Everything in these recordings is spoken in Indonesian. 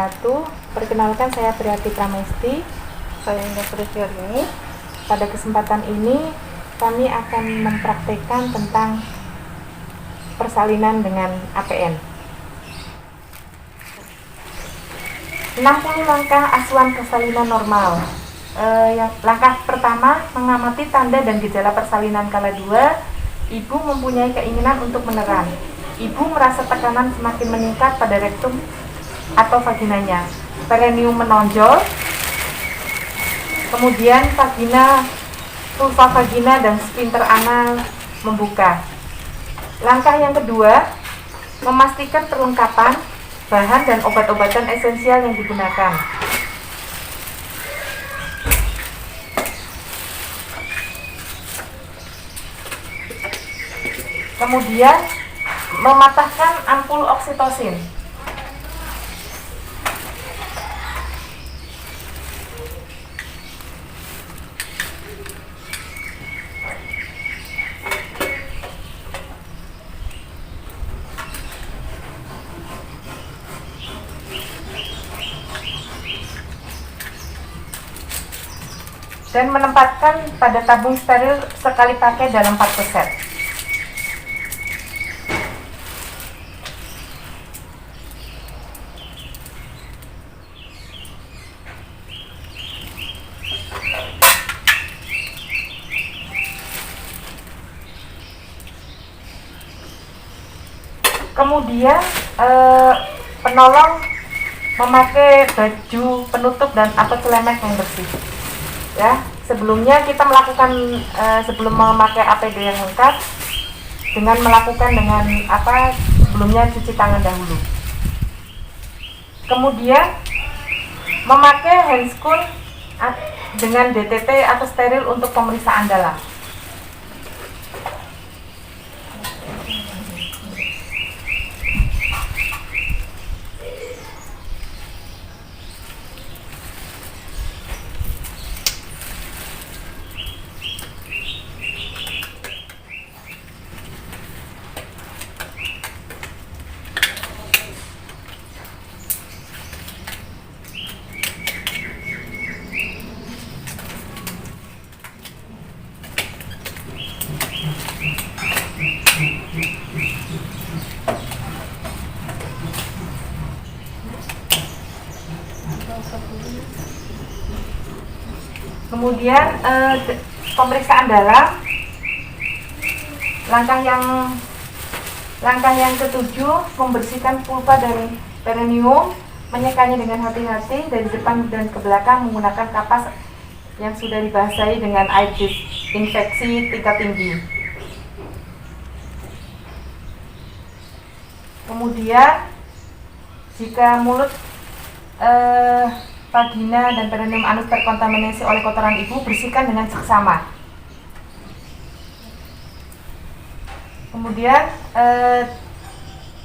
wabarakatuh. Perkenalkan, saya Priati Pramesti. Saya Indah Pristiani. Pada kesempatan ini kami akan mempraktekkan tentang persalinan dengan APN. 60 langkah asuhan persalinan normal. Langkah pertama, mengamati tanda dan gejala persalinan kala 2. Ibu mempunyai keinginan untuk meneran. Ibu merasa tekanan semakin meningkat pada rektum atau vaginanya. Perineum menonjol. Kemudian vagina, vulva vagina dan sphincter anal membuka. Langkah yang kedua, memastikan perlengkapan, bahan dan obat-obatan esensial yang digunakan. Kemudian, mematahkan ampul oksitosin. Dan menempatkan pada tabung steril sekali pakai dalam 4 set. Kemudian penolong memakai baju penutup dan atau celemek yang bersih. Ya, sebelumnya kita melakukan sebelum memakai APD yang lengkap dengan melakukan sebelumnya cuci tangan dahulu. Kemudian memakai handscoon dengan DTT atau steril untuk pemeriksaan dalam. Kemudian pemeriksaan dalam. Langkah yang ketujuh, membersihkan vulva dari perineum, menyekanya dengan hati-hati dari depan dan ke belakang menggunakan kapas yang sudah dibasahi dengan air disinfeksi tingkat tinggi. Kemudian jika mulut, vagina dan perineum anus terkontaminasi oleh kotoran ibu, bersihkan dengan seksama. Kemudian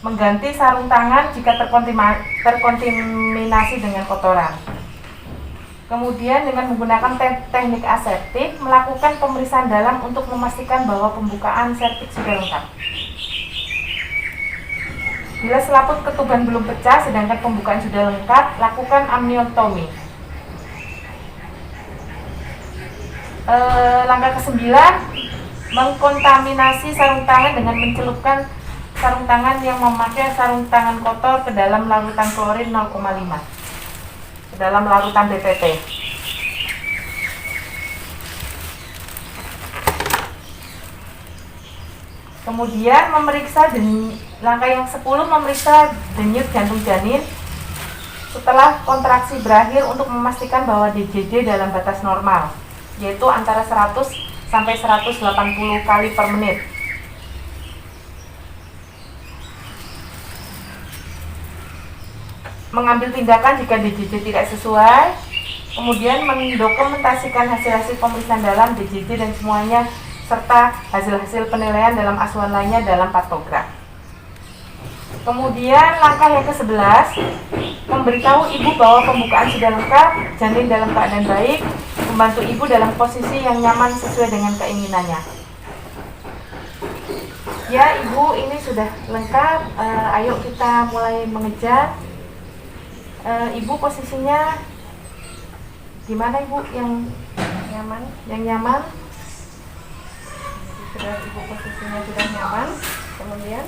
mengganti sarung tangan jika terkontaminasi dengan kotoran. Kemudian dengan menggunakan teknik aseptik, melakukan pemeriksaan dalam untuk memastikan bahwa pembukaan serviks sudah lengkap. Bila selaput ketuban belum pecah sedangkan pembukaan sudah lengkap, lakukan amniotomi. Langkah ke-9, mengkontaminasi sarung tangan dengan mencelupkan sarung tangan yang memakai sarung tangan kotor ke dalam larutan klorin 0,5 ke dalam larutan BPT. Kemudian langkah yang 10, memeriksa denyut jantung janin setelah kontraksi berakhir untuk memastikan bahwa DJJ dalam batas normal, yaitu antara 100 sampai 180 kali per menit. Mengambil tindakan jika DJJ tidak sesuai, kemudian mendokumentasikan hasil-hasil pemeriksaan dalam DJJ dan semuanya serta hasil-hasil penilaian dalam asuhan lainnya dalam patograf. Kemudian langkah yang ke-11, memberitahu ibu bahwa pembukaan sudah lengkap, janin dalam keadaan baik, membantu ibu dalam posisi yang nyaman sesuai dengan keinginannya. Ya ibu, ini sudah lengkap, ayo kita mulai mengejar. Ibu posisinya gimana Ibu yang Nyaman. nyaman? Sudah ibu posisinya sudah nyaman. Kemudian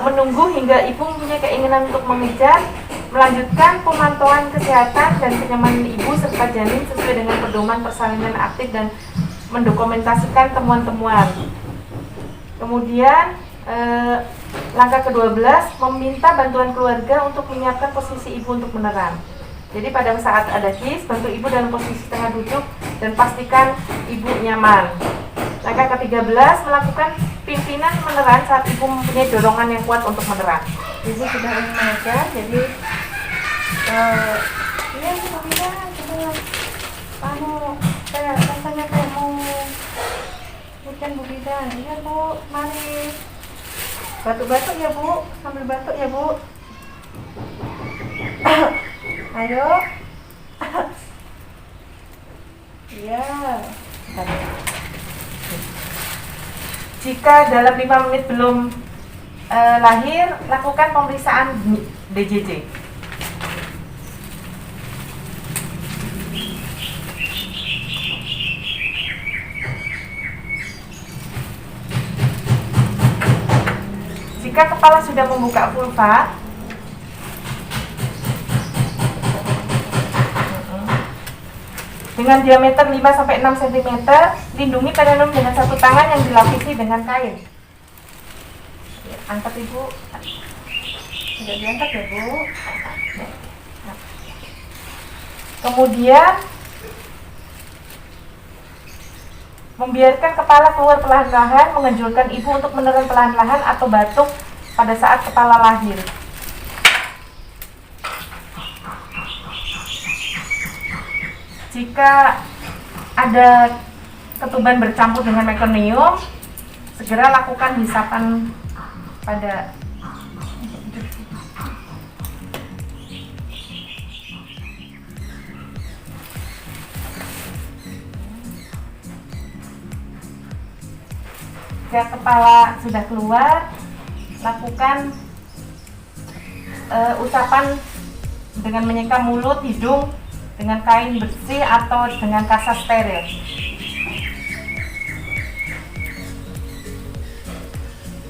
Menunggu hingga ibu mempunyai keinginan untuk mengejar, melanjutkan pemantauan kesehatan dan kenyamanan ibu serta janin sesuai dengan pedoman persalinan aktif dan mendokumentasikan temuan-temuan. Kemudian langkah ke-12, meminta bantuan keluarga untuk menyiapkan posisi ibu untuk meneran. Jadi pada saat ada HIS, bantu ibu dalam posisi tengah duduk dan pastikan ibu nyaman. Langkah ke-13, melakukan pimpinan meneran saat ibu mempunyai dorongan yang kuat untuk meneran. ibu sudah ingin mengejar, jadi iya Bu Bida, sudah kayak rasanya kayak mau hujan Bu Bida. Iya Bu, mari batuk-batuk ya Bu, sambil batuk ya Bu. Ayo. Iya. Jika dalam 5 menit belum lahir, lakukan pemeriksaan DJJ. Jika kepala sudah membuka vulva, dengan diameter 5-6 cm, lindungi perineum dengan satu tangan yang dilapisi dengan kain. Angkat ibu. Sudah diangkat ya Bu. Kemudian membiarkan kepala keluar perlahan-lahan, mengejulkan ibu untuk meneran perlahan-lahan atau batuk pada saat kepala lahir. Jika ada ketuban bercampur dengan mekonium, segera lakukan hisapan pada jika kepala sudah keluar, lakukan usapan dengan menyeka mulut, hidung dengan kain bersih atau dengan kasa steril.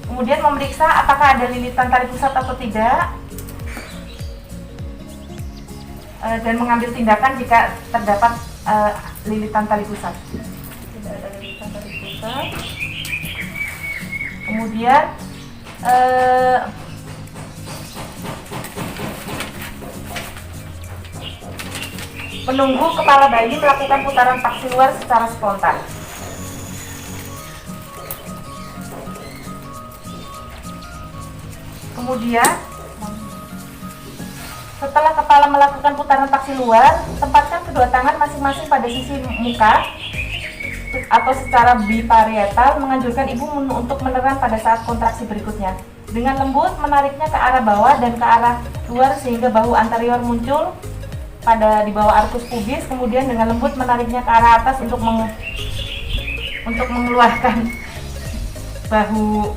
Kemudian memeriksa apakah ada lilitan tali pusat atau tidak, dan mengambil tindakan jika terdapat lilitan tali pusat. Tidak ada lilitan tali pusat. Kemudian menunggu kepala bayi melakukan putaran paksi luar secara spontan. Kemudian setelah kepala melakukan putaran paksi luar, tempatkan kedua tangan masing-masing pada sisi muka atau secara biparietal, menganjurkan ibu untuk meneran pada saat kontraksi berikutnya. Dengan lembut menariknya ke arah bawah dan ke arah luar sehingga bahu anterior muncul di bawah arkus pubis, kemudian dengan lembut menariknya ke arah atas untuk mengeluarkan bahu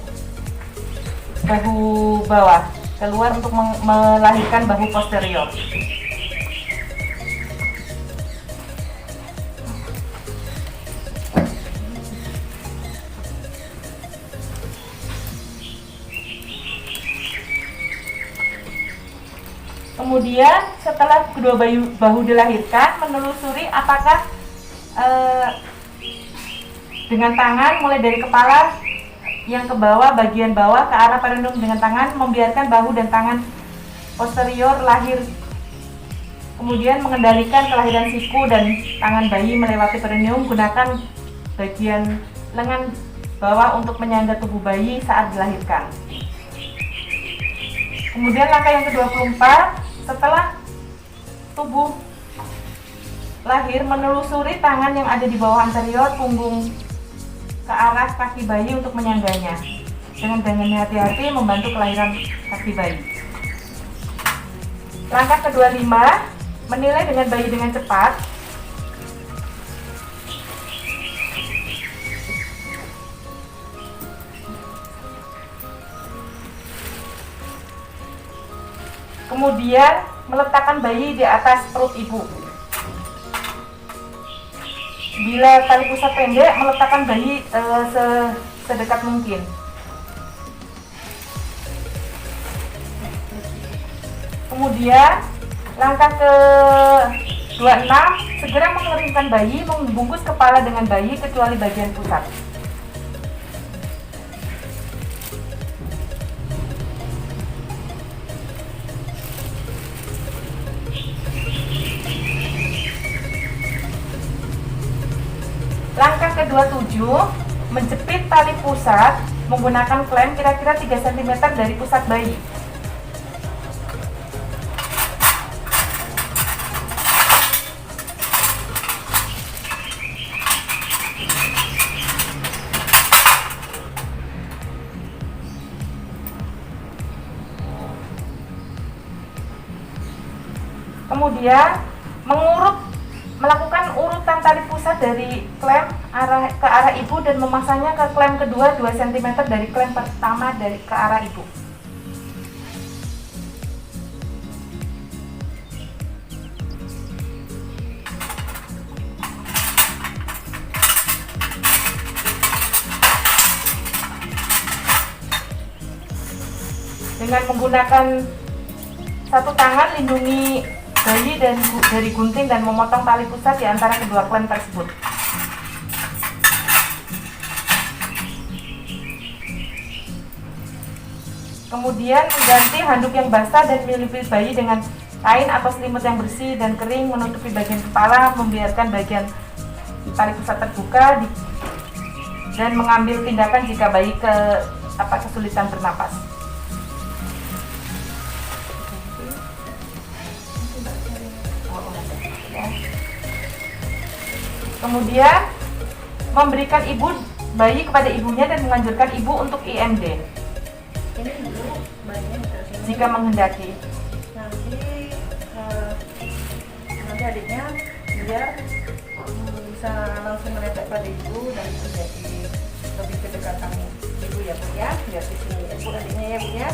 bawah keluar untuk melahirkan bahu posterior. Kemudian setelah kedua bahu dilahirkan, menelusuri apakah dengan tangan mulai dari kepala yang ke bawah, bagian bawah ke arah perineum dengan tangan, membiarkan bahu dan tangan posterior lahir. Kemudian mengendalikan kelahiran siku dan tangan bayi melewati perineum, gunakan bagian lengan bawah untuk menyangga tubuh bayi saat dilahirkan. Kemudian langkah yang ke-24, setelah tubuh lahir, menelusuri tangan yang ada di bawah anterior punggung ke arah kaki bayi untuk menyangganya. Dengan hati-hati membantu kelahiran kaki bayi. Langkah ke-25, menilai dengan bayi dengan cepat. Kemudian meletakkan bayi di atas perut ibu. Bila tali pusat pendek, meletakkan bayi sedekat mungkin. Kemudian langkah ke-26, segera mengeringkan bayi, membungkus kepala dengan bayi kecuali bagian pusat. Langkah ke-27, menjepit tali pusat menggunakan klem kira-kira 3 cm dari pusat bayi. Kemudian melakukan urutan tali pusat dari klem ke arah ibu dan memasangnya ke klem kedua 2 cm dari klem pertama ke arah ibu. Dengan menggunakan satu tangan lindungi bayi dari gunting dan memotong tali pusat di antara kedua klem tersebut. Kemudian mengganti handuk yang basah dan melipis bayi dengan kain atau selimut yang bersih dan kering, menutupi bagian kepala, membiarkan bagian tali pusat terbuka dan mengambil tindakan jika bayi kesulitan bernapas. Kemudian memberikan bayi kepada ibunya dan menganjurkan ibu untuk IMD Ini dulu bayinya ditaruh sini. jika menghendaki. Nanti adiknya biar bisa langsung menempel pada ibu dan itu jadi lebih kedekatan ibu ya Bu ya. Biar di sini ibu adiknya ya Bu ya.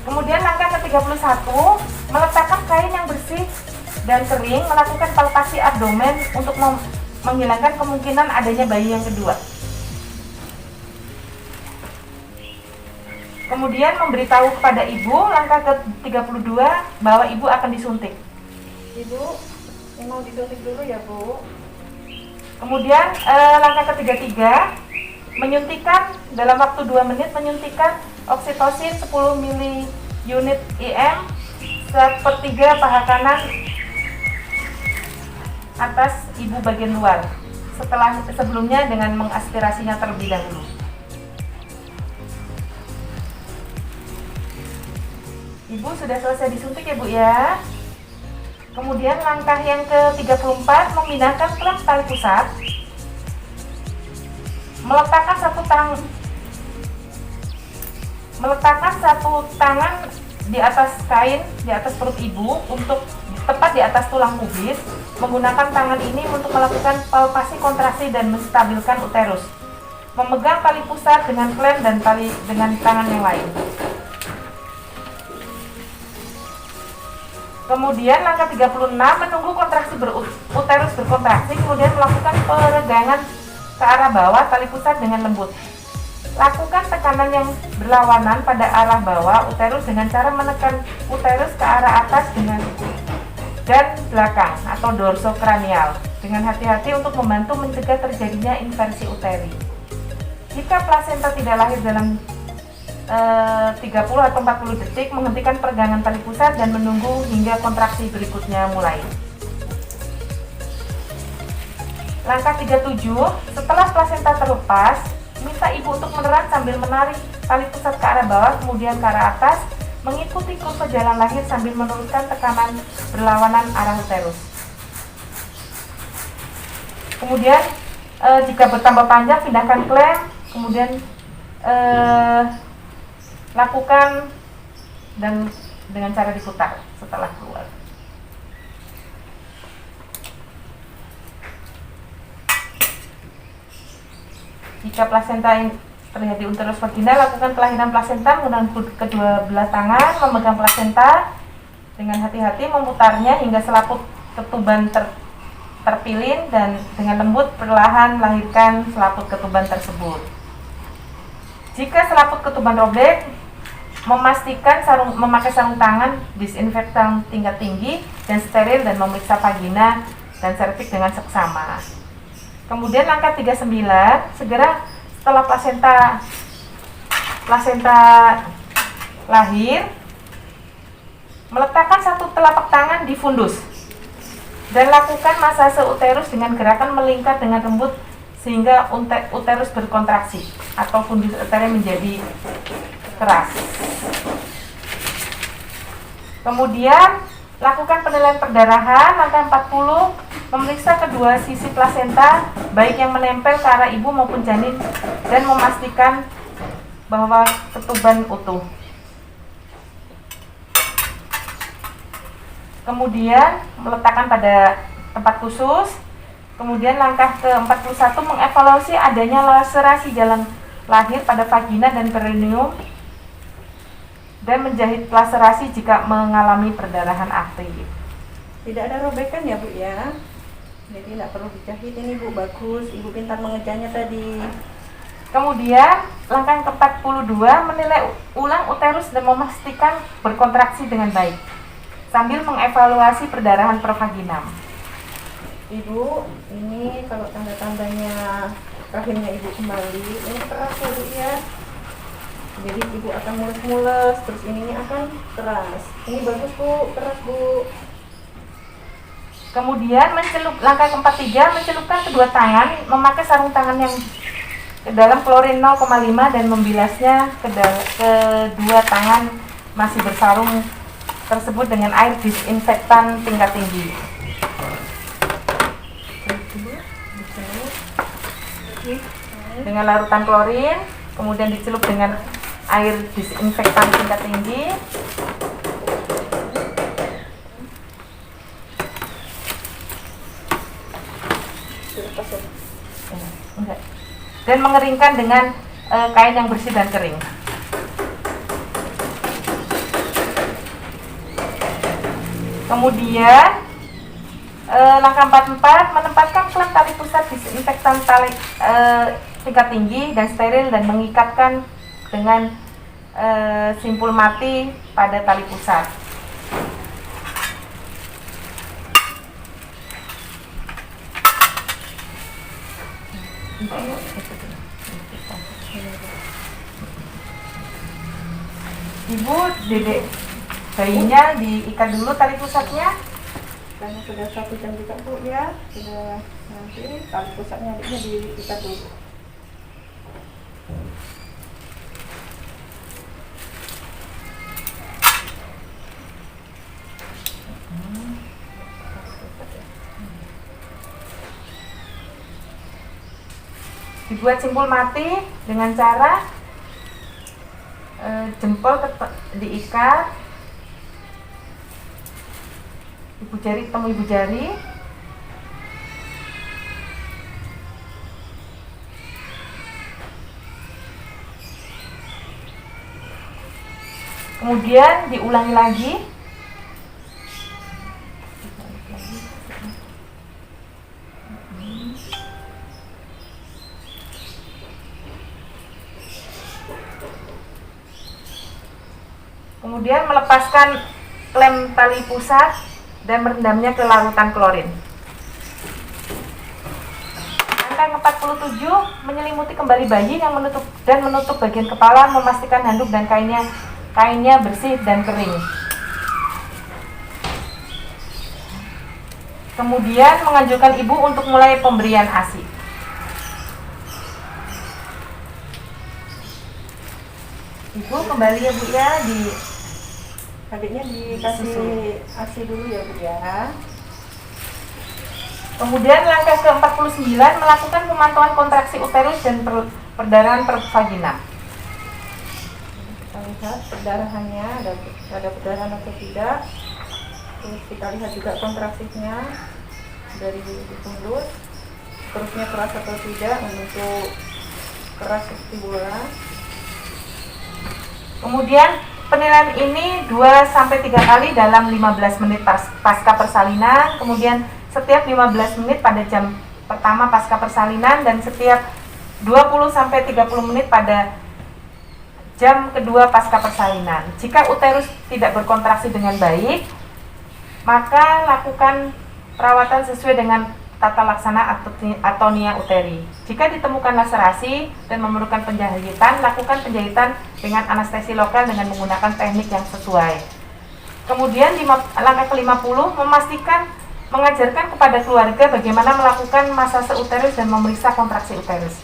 Kemudian langkah ke-31, meletakkan kain yang bersih dan kering, melakukan palpasi abdomen untuk menghilangkan kemungkinan adanya bayi yang kedua. Kemudian memberitahu kepada ibu, langkah ke-32, bahwa ibu akan disuntik. Ibu mau disuntik dulu ya Bu. Kemudian langkah ke-33, menyuntikkan dalam waktu 2 menit, menyuntikkan oksitosin 10 mili unit IM 1/3 paha kanan atas ibu bagian luar, sebelumnya dengan mengaspirasinya terlebih dahulu. Ibu sudah selesai disuntik ya Bu ya. Kemudian langkah yang ke-34, memindahkan klem tali pusat, meletakkan satu tangan di atas kain, di atas perut ibu, untuk tepat di atas tulang pubis. Menggunakan tangan ini untuk melakukan palpasi kontraksi dan menstabilkan uterus. Memegang tali pusat dengan klem dan tali dengan tangan yang lain. Kemudian langkah 36, menunggu kontraksi uterus berkontraksi, kemudian melakukan peregangan ke arah bawah tali pusat dengan lembut. Lakukan tekanan yang berlawanan pada arah bawah uterus dengan cara menekan uterus ke arah atas dan belakang atau dorsokranial dengan hati-hati untuk membantu mencegah terjadinya inversi uteri. Jika plasenta tidak lahir dalam 30 atau 40 detik, menghentikan peregangan tali pusat dan menunggu hingga kontraksi berikutnya mulai. Langkah 37, setelah plasenta terlepas, minta ibu untuk meneran sambil menarik tali pusat ke arah bawah kemudian ke arah atas, mengikuti kurva jalan lahir sambil menurunkan tekanan berlawanan arah uterus. Kemudian jika bertambah panjang, pindahkan klem, kemudian lakukan dan dengan cara diputar setelah keluar. Jika plasenta yang terlihat di uterus vaginal, lakukan kelahiran plasenta menggunakan kedua belah tangan, memegang plasenta Dengan hati-hati memutarnya hingga selaput ketuban terpilin dan dengan lembut perlahan melahirkan selaput ketuban tersebut. Jika selaput ketuban robek, memastikan memakai sarung tangan, disinfektan tingkat tinggi dan steril dan memeriksa vagina dan serviks dengan seksama. Kemudian langkah 39, segera setelah plasenta lahir, meletakkan satu telapak tangan di fundus dan lakukan masase uterus dengan gerakan melingkar dengan lembut sehingga uterus berkontraksi atau fundus uterus menjadi keras. Kemudian lakukan penilaian perdarahan. Langkah 40, memeriksa kedua sisi plasenta baik yang menempel ke arah ibu maupun janin dan memastikan bahwa ketuban utuh. Kemudian meletakkan pada tempat khusus. Kemudian langkah ke-41, mengevaluasi adanya laserasi jalan lahir pada vagina dan perineum dan menjahit laserasi jika mengalami perdarahan aktif. Tidak ada robekan ya Bu ya, jadi tidak perlu dijahit ini Bu, bagus, Ibu pintar mengejarnya tadi. Kemudian langkah ke-42, menilai ulang uterus dan memastikan berkontraksi dengan baik sambil mengevaluasi perdarahan per vaginam. Ibu, ini kalau tanda-tandanya rahimnya Ibu kembali, ini keras ya Bu ya. Jadi Ibu akan mulus-mulus, terus ininya akan keras. Ini bagus Bu, keras Bu. Kemudian langkah ke-43, mencelupkan kedua tangan, memakai sarung tangan yang ke dalam klorin 0,5 dan membilasnya ke kedua tangan masih bersarung tersebut dengan air disinfektan tingkat tinggi. Dengan larutan klorin, kemudian dicelup dengan air disinfektan tingkat tinggi. Dan mengeringkan dengan kain yang bersih dan kering. Kemudian langkah 44, menempatkan klem tali pusat disinfektan tingkat tinggi dan steril dan mengikatkan dengan simpul mati pada tali pusat. Ibu, dedek bayinya diikat dulu tali pusatnya. Karena sudah 1 jam juga Bu ya, sudah nanti tali pusatnya adiknya diikat dulu. Dibuat simpul mati dengan cara jempol diikat, ibu jari ketemu ibu jari, kemudian diulangi lagi. Kemudian melepaskan klem tali pusat dan merendamnya ke larutan klorin. Langkah 47, menyelimuti kembali bayi yang menutup bagian kepala, memastikan handuk dan kainnya bersih dan kering. Kemudian menganjurkan ibu untuk mulai pemberian ASI. Ibu kembali ya Bu ya, Adiknya dikasih ASI dulu ya Bu ya. Kemudian langkah ke-49, melakukan pemantauan kontraksi uterus dan perdarahan per vagina. Kita lihat perdarahannya, ada perdarahan atau tidak. Terus kita lihat juga kontraksinya dari fundus, perutnya keras atau tidak, membentuk keras seperti bola. Kemudian penilaian ini 2-3 kali dalam 15 menit pasca persalinan, kemudian setiap 15 menit pada jam pertama pasca persalinan, dan setiap 20-30 menit pada jam kedua pasca persalinan. Jika uterus tidak berkontraksi dengan baik, maka lakukan perawatan sesuai dengan tata laksana atonia uteri. Jika ditemukan laserasi dan memerlukan penjahitan, lakukan penjahitan dengan anestesi lokal dengan menggunakan teknik yang sesuai. Kemudian langkah ke-50, mengajarkan kepada keluarga bagaimana melakukan masase uterus dan memeriksa kontraksi uterus.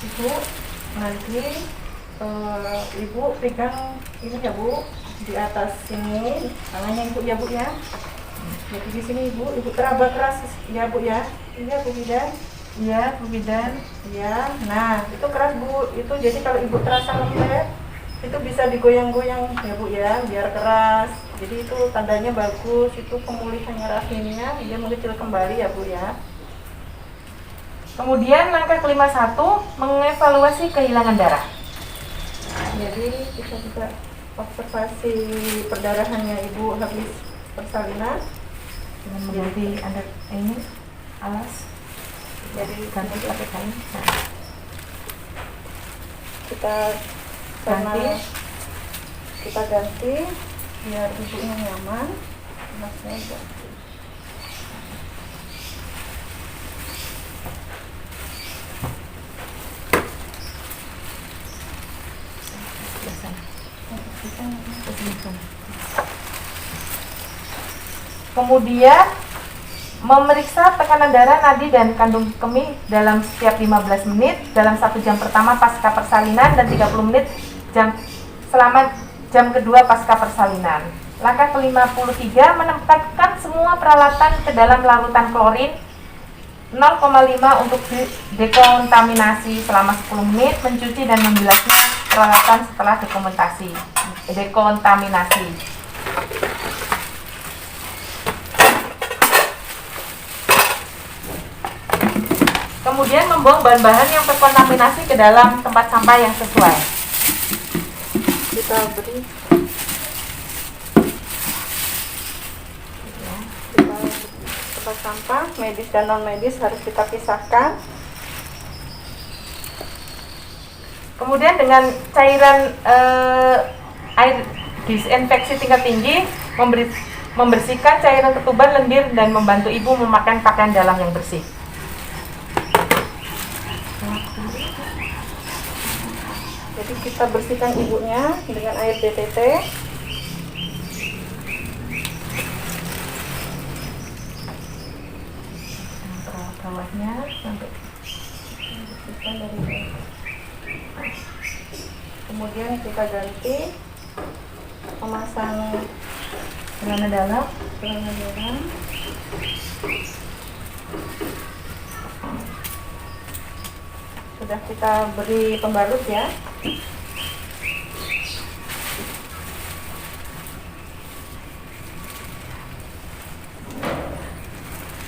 Ibu, nanti ibu pegang ini ya Bu, di atas sini tangannya ibu ya Bu ya. Jadi di sini ibu teraba keras ya Bu ya. Iya Bu Bidan. Iya, Bu Bidan. Iya. Nah itu keras Bu. Itu jadi kalau ibu terasa lembek, itu bisa digoyang-goyang ya Bu ya, biar keras. Jadi itu tandanya bagus. Itu pemulihannya rahimnya, dia mengecil kembali ya Bu ya. Kemudian langkah ke-51, mengevaluasi kehilangan darah. Jadi kita juga observasi perdarahannya ibu habis persalinan Dengan mengganti ini alas, jadi ganti pakai kain. Nah, kita ganti biar ibunya nyaman, alasnya ganti. Kemudian memeriksa tekanan darah, nadi, dan kandung kemih dalam setiap 15 menit dalam 1 jam pertama pasca persalinan dan 30 menit selama jam kedua pasca persalinan. Langkah ke-53, menempatkan semua peralatan ke dalam larutan klorin 0,5 untuk dekontaminasi selama 10 menit, mencuci dan membilasnya peralatan setelah dekontaminasi. Kemudian membuang bahan-bahan yang terkontaminasi ke dalam tempat sampah yang sesuai. Kita beri tempat sampah medis dan non medis harus kita pisahkan. Kemudian dengan cairan air disinfeksi tingkat tinggi, membersihkan cairan ketuban, lendir, dan membantu ibu memakai pakaian dalam yang bersih. Jadi kita bersihkan ibunya dengan air BTT. Bawahnya sampai Bersihkan dari bawah. Kemudian kita ganti, memasang celana dalam. celana dalam. Sudah kita beri pembalut ya.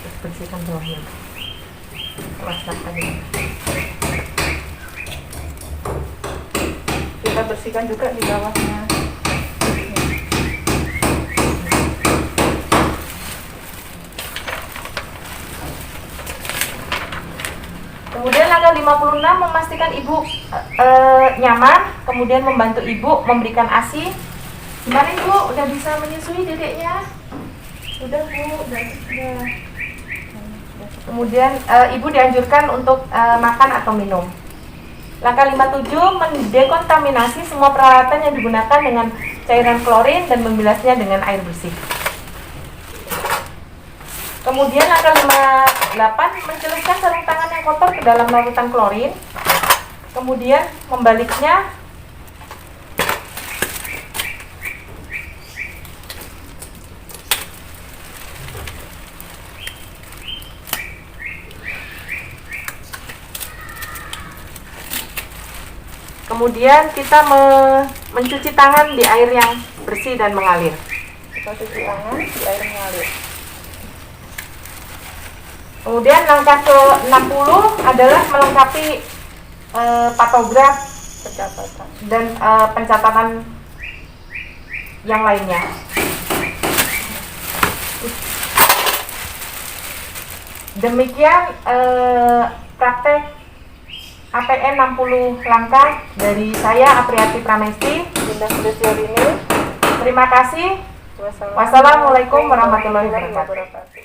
Terus bersihkan bawahnya. Wasapnya. Kita bersihkan juga di bawahnya. Kemudian langkah 56, memastikan ibu nyaman, kemudian membantu ibu memberikan ASI. Gimana ibu, udah bisa menyusui dedeknya? Sudah Bu, udah. Kemudian ibu dianjurkan untuk makan atau minum. Langkah 57, mendekontaminasi semua peralatan yang digunakan dengan cairan klorin dan membilasnya dengan air bersih. Kemudian langkah 58, mencelupkan sarung tangan yang kotor ke dalam larutan klorin. Kemudian membaliknya. Kemudian kita mencuci tangan di air yang bersih dan mengalir. Kita cuci tangan di air mengalir. Kemudian langkah ke-60 adalah melengkapi patograf Pencatatan. dan pencatatan yang lainnya. Demikian praktek APN 60 langkah dari saya Apriati Pramesti Dinda ini. Terima kasih. Wassalamualaikum warahmatullahi wabarakatuh.